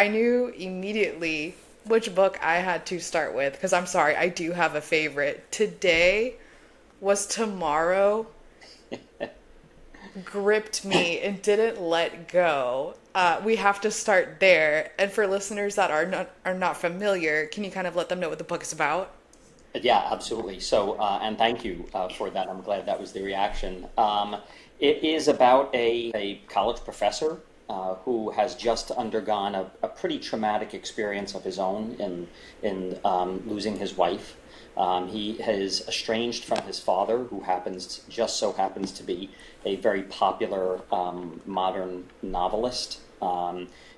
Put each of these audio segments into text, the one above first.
I knew immediately which book I had to start with because I'm sorry, I do have a favorite. Today was Tomorrow gripped me and didn't let go. We have to start there. And for listeners that are not familiar, can you kind of let them know what the book is about? Yeah, absolutely. So, and thank you for that. I'm glad that was the reaction. It is about a college professor who has just undergone a pretty traumatic experience of his own in losing his wife. He is estranged from his father, who just so happens to be a very popular modern novelist.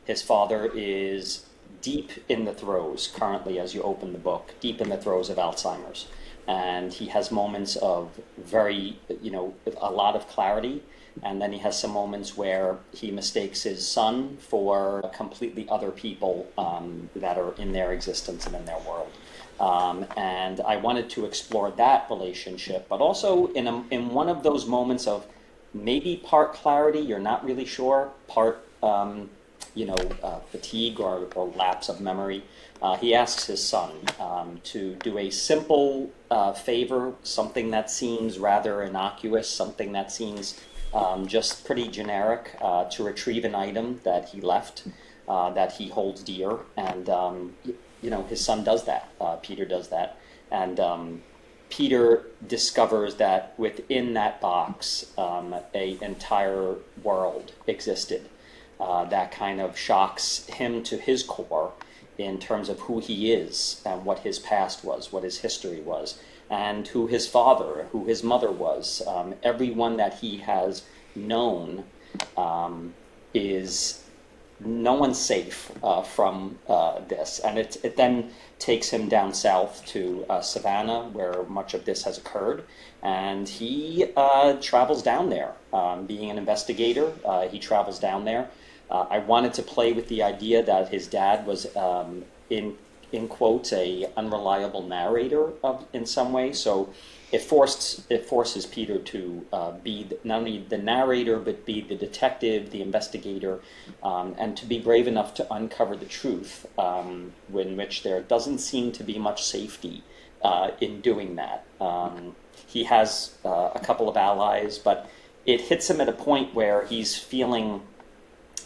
His father is deep in the throes, currently, as you open the book, deep in the throes of Alzheimer's. And he has moments of very, a lot of clarity. And then he has some moments where he mistakes his son for completely other people that are in their existence and in their world. And I wanted to explore that relationship, but also in one of those moments of maybe part clarity, you're not really sure, part fatigue or lapse of memory. He asks his son to do a simple favor, something that seems rather innocuous, something that seems just pretty generic, to retrieve an item that he left, that he holds dear. And, his son does that. Peter does that. And Peter discovers that within that box, a entire world existed that kind of shocks him to his core in terms of who he is and what his past was, what his history was, and who his father, who his mother was. Everyone that he has known is no one's safe from this. And it then takes him down south to Savannah, where much of this has occurred. And he travels down there. Being an investigator, he travels down there. I wanted to play with the idea that his dad was, in quotes, a unreliable narrator in some way. So it forces Peter to be not only the narrator, but be the detective, the investigator, and to be brave enough to uncover the truth, in which there doesn't seem to be much safety in doing that. He has a couple of allies, but it hits him at a point where he's feeling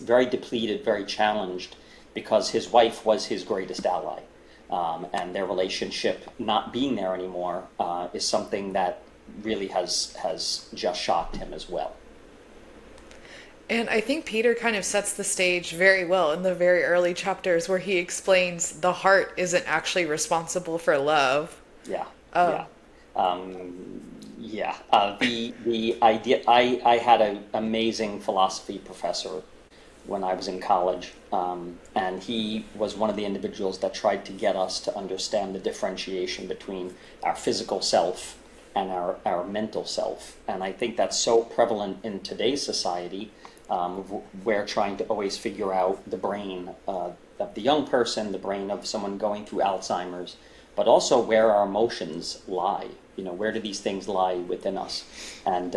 very depleted, very challenged, because his wife was his greatest ally. And their relationship not being there anymore is something that really has just shocked him as well. And I think Peter kind of sets the stage very well in the very early chapters where he explains the heart isn't actually responsible for love. Yeah, Um, yeah, yeah. The idea. I had an amazing philosophy professor when I was in college, and he was one of the individuals that tried to get us to understand the differentiation between our physical self and our mental self. And I think that's so prevalent in today's society. We're trying to always figure out the brain of the young person, the brain of someone going through Alzheimer's, but also where our emotions lie. Where do these things lie within us? And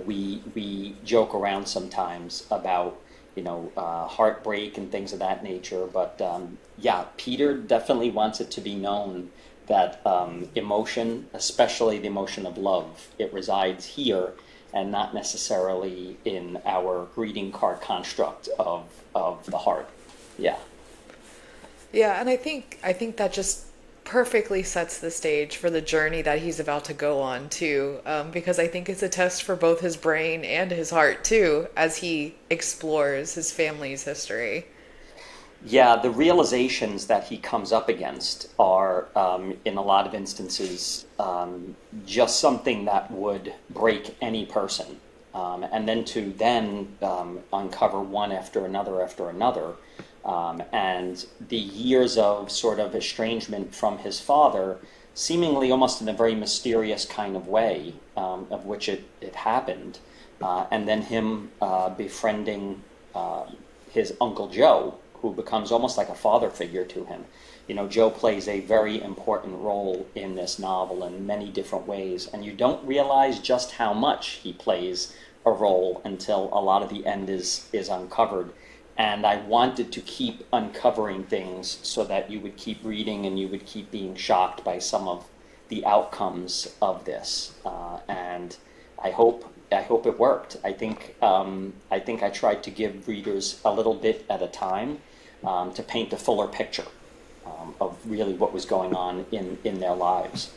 we joke around sometimes about heartbreak and things of that nature. But yeah, Peter definitely wants it to be known that emotion, especially the emotion of love, it resides here and not necessarily in our greeting card construct of the heart. Yeah. yeah, and I think that just perfectly sets the stage for the journey that he's about to go on too, because I think it's a test for both his brain and his heart too, as he explores his family's history. Yeah, the realizations that he comes up against are, in a lot of instances, just something that would break any person. And then to uncover one after another, and the years of sort of estrangement from his father, seemingly almost in a very mysterious kind of way, of which it happened, and then him befriending his Uncle Joe, who becomes almost like a father figure to him. Joe plays a very important role in this novel in many different ways, and you don't realize just how much he plays a role until a lot of the end is uncovered. and I wanted to keep uncovering things so that you would keep reading and you would keep being shocked by some of the outcomes of this. And I hope it worked. I think I tried to give readers a little bit at a time, to paint a fuller picture, of really what was going on in their lives.